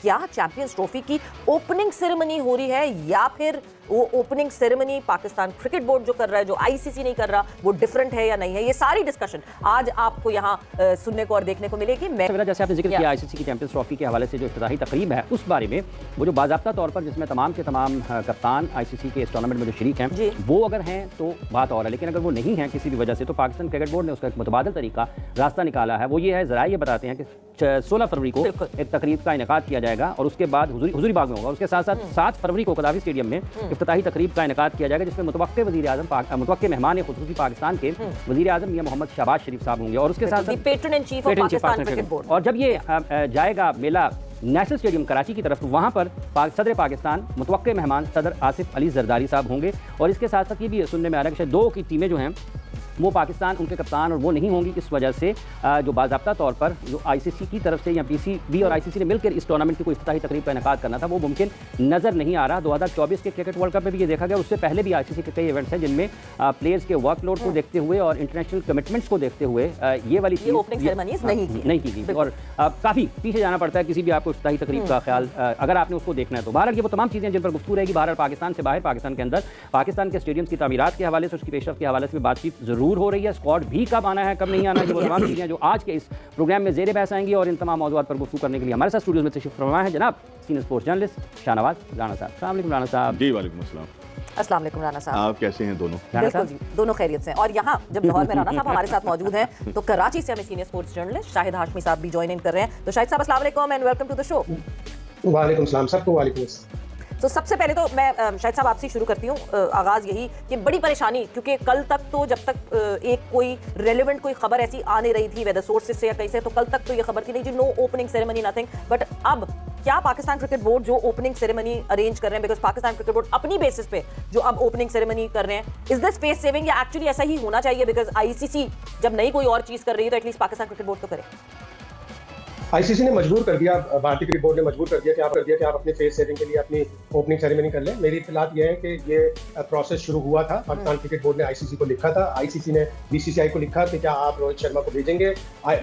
क्या champions trophy की opening ceremony हो रही है या फिर वो opening ceremony Pakistan cricket board जो कर रहा है, जो आईसीसी नहीं कर रहा, वो डिफरेंट है या नहीं है? ये सारी डिस्कशन आज आपको यहाँ सुनने को और देखने को मिलेगी। जैसे आपने जिक्र किया आईसीसी की चैंपियंस ट्रॉफी के हवाले से जो इफ्तिताही तकरीब है उस बारे में, वो जो बाज़ाब्ता तौर पर जिसमें तमाम के तमाम कप्तान आईसीसी के इस टूर्नामेंट में जो शरीक हैं वो अगर हैं तो बात और है, लेकिन अगर वो नहीं है किसी भी वजह से तो पाकिस्तान क्रिकेट बोर्ड ने उसका एक मुतबादल तरीका रास्ता निकाला है। वो ये है, ज़रा ये बताते हैं कि 16 फरवरी को एक तकरीब का इनेकाद किया जाएगा और उसके बाद हुजूरी बाग में होगा। उसके साथ साथ 7 फरवरी को कदाफी स्टेडियम में इफ्तिताही तकरीब का इनेकाद किया जाएगा, जिसमें मुतवक्के मेहमान खुसूसी पाकिस्तान के वज़ीर आज़म मियां मोहम्मद शहबाज शरीफ साहब होंगे और उसके साथ patron in chief of Pakistan cricket board. और जब ये जाएगा मेला नेशनल स्टेडियम कराची की तरफ, वहाँ पर सदर पाकिस्तान मुतवक्के मेहमान सदर आसिफ अली जरदारी साहब होंगे। और इसके साथ साथ ये भी सुनने में आ रहा है कि शायद 2 की टीमें जो हैं वो पाकिस्तान उनके कप्तान और वो नहीं होंगी। इस वजह से जो बाज़ाब्ता तौर पर जो आईसीसी की तरफ से या पीसीबी और आईसीसी ने मिलकर इस टूर्नामेंट की कोई इफ्तिताही तकरीब का इनेकाद करना था वो मुमकिन नज़र नहीं आ रहा। 2024 के क्रिकेट वर्ल्ड कप में भी ये देखा गया, उससे पहले भी आईसीसी के कई इवेंट्स हैं जिनमें प्लेयर्स के वर्कलोड को देखते हुए और इंटरनेशनल कमिटमेंट्स को देखते हुए ये वाली चीज़ नहीं की गई और काफ़ी पीछे जाना पड़ता है किसी भी आपको इफ्तिताही तकरीब का ख्याल अगर आपने उसको देखना है तो। बहरहाल ये वो तमाम चीज़ें जिन पर गुफ्तगू रहेगी, बहरहाल पाकिस्तान से बाहर, पाकिस्तान के अंदर, पाकिस्तान के स्टेडियम्स की तामीरात के हवाले से, उसकी पेशरफ के हवाले से बातचीत ज़रूर हो रही है। स्क्वाड भी कब आना है कब नहीं आना है, वो तमाम चीज़ें जो आज के इस प्रोग्राम में ज़ेरे बहस आएंगी। और इन तमाम मौज़ूआत पर गुफ्तगू करने के लिए हमारे साथ स्टूडियो में तशरीफ़ फरमा है जनाब senior sports journalist Shahnawaz Rana साहब। अस्सलाम वालेकुम राणा साहब। जी वालेकुम अस्सलाम। अस्सलाम वालेकुम राणा साहब। आप कैसे हैं दोनों? बिल्कुल जी, दोनों खैरियत से हैं। और यहाँ जब लाहौर में राणा साहब हमारे साथ मौजूद हैं तो कराची से हमें senior sports journalist Shahid Hashmi साहब भी ज्वाइन इन कर रहे हैं। तो शाहिद साहब अस्सलाम वालेकुम and welcome to the show. वालेकुम सलाम सबको। वालेकुम। तो सबसे पहले तो मैं शाहिद साहब आपसे शुरू करती हूँ आगाज़ यही कि बड़ी परेशानी, क्योंकि कल तक तो जब तक एक कोई रेलेवेंट कोई खबर ऐसी आ नहीं रही थी वेदर सोर्सेज से या कहीं से, तो कल तक तो ये खबर थी नहीं जी, no opening ceremony nothing. But अब क्या पाकिस्तान क्रिकेट बोर्ड जो ओपनिंग सेरेमनी अरेंज कर रहे हैं, बिकॉज पाकिस्तान क्रिकेट बोर्ड अपनी बेसिस पे जो अब ओपनिंग सेरेमनी कर रहे हैं, इज द स्पेस सेविंग या एक्चुअली ऐसा ही होना चाहिए? बिकॉज आईसीसी जब नहीं कोई और चीज़ कर रही है तो एटलीस्ट पाकिस्तान क्रिकेट बोर्ड तो करे। आईसीसी ने मजबूर कर दिया, भारतीय क्रिकेट बोर्ड ने मजबूर कर दिया कि आप अपने फेस सेविंग के लिए अपनी ओपनिंग सेरेमनी कर लें। मेरी इत्तलात यह है कि ये प्रोसेस शुरू हुआ था, पाकिस्तान क्रिकेट बोर्ड ने आईसीसी को लिखा था, आईसीसी ने बीसीसीआई को लिखा कि क्या आप रोहित शर्मा को भेजेंगे।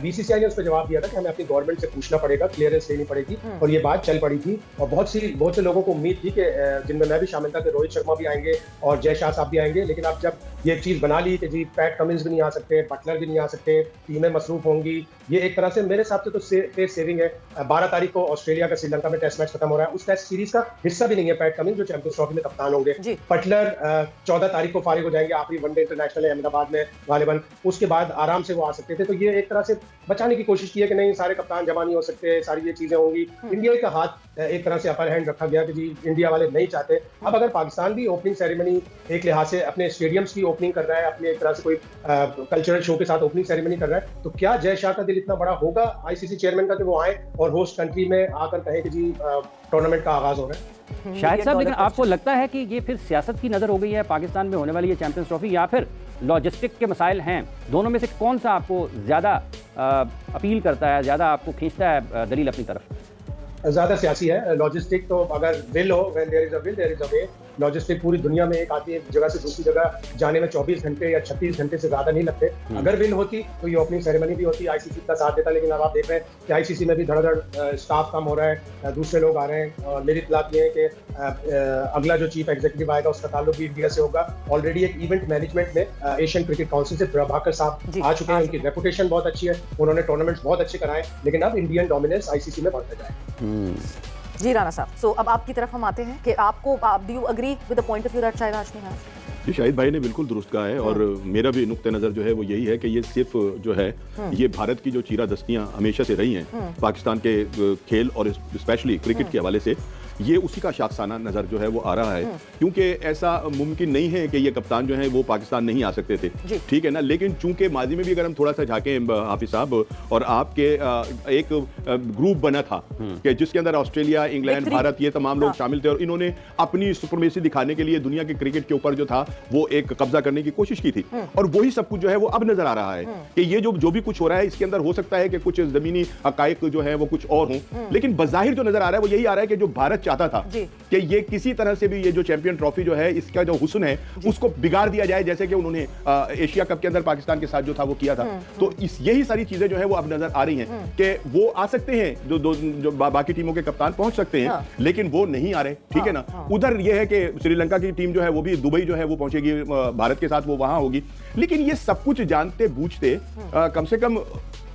बीसीसीआई ने उस पर जवाब दिया था कि हमें अपनी गवर्नमेंट से पूछना पड़ेगा, क्लियरेंस लेनी पड़ेगी। और ये बात चल पड़ी थी और बहुत से लोगों को उम्मीद थी कि जिनमें मैं भी शामिल था कि रोहित शर्मा भी आएंगे और जय शाह साहब भी आएंगे। लेकिन अब जब ये चीज़ बना ली कि जी पैट कमिंस भी नहीं आ सकते, बटलर भी नहीं आ सकते, टीमें मसरूफ होंगी, ये एक तरह से मेरे हिसाब से तो फेस सेविंग है। 12 तारीख को ऑस्ट्रेलिया का श्रीलंका में टेस्ट मैच खत्म हो रहा है, उस टेस्ट सीरीज का हिस्सा भी नहीं है पैट कमिंस जो चैंपियंस ट्रॉफी में कप्तान होंगे। बटलर 14 तारीख को फारिग हो जाएंगे, आखिरी वनडे इंटरनेशनल है अहमदाबाद में गालिबन, उसके बाद आराम से वो आ सकते थे। तो ये एक तरह से बचाने की कोशिश की है कि नहीं सारे कप्तान जमा नहीं हो सकते, सारी ये चीजें होंगी। इंडिया का हाथ एक तरह से अपर हैंड रखा गया कि जी इंडिया वाले नहीं चाहते। अब अगर पाकिस्तान भी ओपनिंग सेरेमनी एक लिहाज से अपने स्टेडियम्स की ओपनिंग कर रहा है, अपने एक तरह से कोई कल्चरल शो के साथ ओपनिंग सेरेमनी कर रहा है, तो क्या जय शाह का दिल इतना बड़ा होगा आईसीसी चेयरमैन का कि वो आए और होस्ट कंट्री में आकर कहे कि जी टूर्नामेंट का आगाज हो रहा है? शाहिद साहब, लेकिन आपको लगता है कि ये फिर सियासत की नज़र हो गई है पाकिस्तान में होने वाली ये चैंपियंस ट्रॉफी, या फिर लॉजिस्टिक के मसाइल हैं? दोनों में से कौन सा आपको ज़्यादा अपील करता है, ज़्यादा आपको खींचता है दलील अपनी तरफ? ज़्यादा सियासी है। लॉजिस्टिक तो अगर विल हो, when there is a will there is a way. Logistic पूरी दुनिया में एक आदमी एक जगह से दूसरी जगह जाने में 24 घंटे या 36 घंटे से ज़्यादा नहीं लगते। अगर विल होती तो ये ओपनिंग सेरेमनी भी होती, आईसीसी का साथ देता। लेकिन अब आप देख रहे हैं कि आईसीसी में भी धड़ाधड़ स्टाफ कम हो रहा है, दूसरे लोग आ रहे हैं। और मेरी इत्तलात ये है कि अगला जो चीफ एग्जीक्यूटिव आएगा उसका ताल्लुक भी इंडिया से होगा। ऑलरेडी एक इवेंट मैनेजमेंट में एशियन क्रिकेट काउंसिल से प्रभाकर साहब आ चुके हैं, उनकी रेपुटेशन बहुत अच्छी है, उन्होंने टूर्नामेंट्स बहुत अच्छे कराए। लेकिन अब इंडियन डोमिनेंस आईसीसी में बढ़ता जाए। जी राणा साहब, सो अब आपकी तरफ हम आते हैं कि आपको do you agree with the point of view that Shahid Hashmi has? जी शाहिद भाई ने बिल्कुल दुरुस्त कहा है और मेरा भी नुक्ते नज़र जो है वो यही है कि ये सिर्फ जो है ये भारत की जो चीरादस्तियां हमेशा से रही हैं पाकिस्तान के खेल और स्पेशली क्रिकेट के हवाले से, ये उसी का शाखसाना नज़र जो है वो आ रहा है। क्योंकि ऐसा मुमकिन नहीं है कि ये कप्तान जो है वो पाकिस्तान नहीं आ सकते थे, ठीक है ना। लेकिन चूंकि माजी में भी अगर हम थोड़ा सा झांकें हाफिज साहब, और आपके एक ग्रुप बना था कि जिसके अंदर ऑस्ट्रेलिया, इंग्लैंड, भारत ये तमाम लोग शामिल थे और इन्होंने अपनी सुपरमेसी दिखाने के लिए दुनिया के क्रिकेट के ऊपर जो था वो एक कब्जा करने की कोशिश की थी। और वही सब कुछ जो है वो अब नजर आ रहा है कि ये जो भी कुछ हो रहा है इसके अंदर हो सकता है कि कुछ जमीनी हकायक जो है वो कुछ और हों, लेकिन बज़ाहिर जो नजर आ रहा है वो यही आ रहा है कि जो भारत चाहता था जी। कि ये किसी तरह से भी ये जो चैंपियन ट्रॉफी जो है इसका जो हुस्न है उसको बिगाड़ दिया जाए, जैसे कि उन्होंने एशिया कप के अंदर पाकिस्तान के साथ जो था वो किया था। तो यही सारी चीजें जो है वो अब नजर आ रही हैं कि वो आ सकते हैं, जो बाकी टीमों के कप्तान पहुंच सकते हैं, लेकिन वो नहीं आ रहे, ठीक है ना। उधर ये है कि श्रीलंका की टीम जो है वो भी दुबई जो है वो पहुंचेगी, भारत के साथ वो वहां होगी। लेकिन ये सब कुछ जानते बूझते कम से कम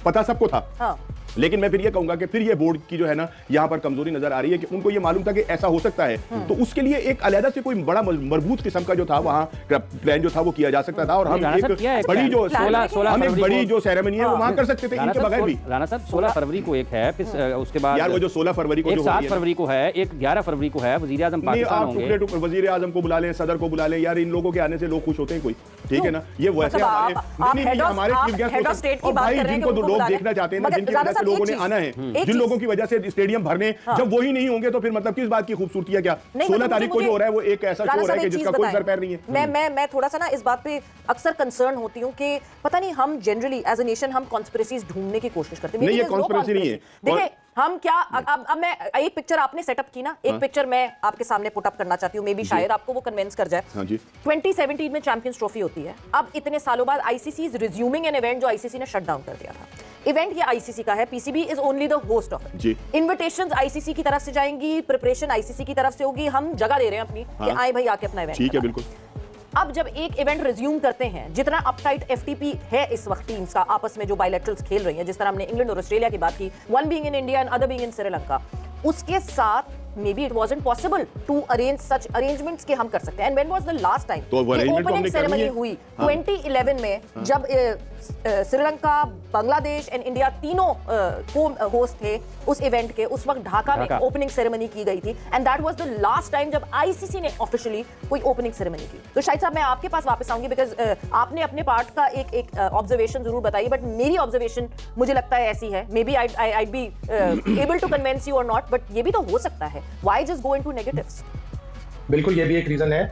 पता सबको था। लेकिन मैं फिर ये कहूंगा कि फिर ये बोर्ड की जो है ना यहाँ पर कमजोरी नजर आ रही है कि उनको ये मालूम था कि ऐसा हो सकता है, तो उसके लिए एक अलग से कोई बड़ा मजबूत किस्म का जो था वहाँ प्लान जो था वो किया जा सकता था, और हम एक बड़ी जो 16 सेरेमनी है वो वहाँ कर सकते थे इनके बगैर भी। राणा साहब 16 फरवरी को एक है, फिर उसके बाद यार वो जो 16 फरवरी को, 7 फरवरी को है, एक 11 फरवरी को है, वजीर आजम पाकिस्तान होंगे। वजीर आजम को बुला लें, सदर को बुला लें, यार इन लोगों के आने से लोग खुश होते हैं कोई, ठीक है ना। ये वैसे हमारे चीफ गेस्ट और भाई जिनको लोग देखना चाहते हैं ना, जिनकी वजह से लोगों ने आना है, जिन लोगों की वजह से स्टेडियम भरने, जब वही नहीं होंगे तो फिर मतलब किस बात की खूबसूरती है? क्या 16 तारीख को जो हो रहा है वो एक ऐसा शो हो रहा है कि जिसका कोई सर पैर नहीं है। मैं थोड़ा सा ना इस बात पे अक्सर कंसर्न होती हूँ कि पता नहीं हम जनरली एज ए नेशन हम कॉन्स्पिरेसीज ढूंढने की कोशिश करते हैं। नहीं, ये कॉन्स्पिरेसी नहीं है। देखिए हम क्या, अब मैं एक पिक्चर आपने सेटअप की ना, एक पिक्चर मैं आपके सामने पुट अप करना चाहती हूँ, मे बी शायद आपको वो कन्विंस कर जाए। हाँ जी। 2017 में चैंपियंस ट्रॉफी होती है, अब इतने सालों बाद ICC is resuming an event जो आईसीसी ने शट डाउन कर दिया था। इवेंट ये आईसीसी का है, PCB is only the host of it. Invitations ICC की तरफ से जाएंगी, प्रिपरेशन आईसीसी की तरफ से होगी, हम जगह दे रहे हैं अपनी कि आए भाई आके अपना इवेंट। ठीक है, बिल्कुल। अब जब एक इवेंट रिज्यूम करते हैं, जितना अपटाइट एफटीपी है इस वक्त टीम्स का आपस में जो बायलैटरल्स खेल रही हैं, जिस तरह हमने इंग्लैंड और ऑस्ट्रेलिया की बात की, one being in India and other being in Sri Lanka, उसके साथ maybe it wasn't possible to arrange such arrangements कि हम कर सकते हैं। And when was the last time तो ओपनिंग सेरेमनी हुई? 2011 में जब श्रीलंका, बांग्लादेश एंड इंडिया तीनों को होस्ट थे उस इवेंट के, उस वक्त ढाका में ओपनिंग सेरेमनी की गई थी, and that was the last time जब आईसीसी ने ऑफिशियली कोई ओपनिंग सेरेमनी की। तो शायद साहब मैं आपके पास वापस आऊंगी, बिकॉज आपने अपने पार्ट का एक ऑब्जर्वेशन जरूर बताई, बट मेरी ऑब्जर्वेशन मुझे लगता है ऐसी है, maybe I be able to convince you और नॉट, बट ये भी तो हो सकता है। Why just go into negatives? बिल्कुल, ये भी एक रीजन है।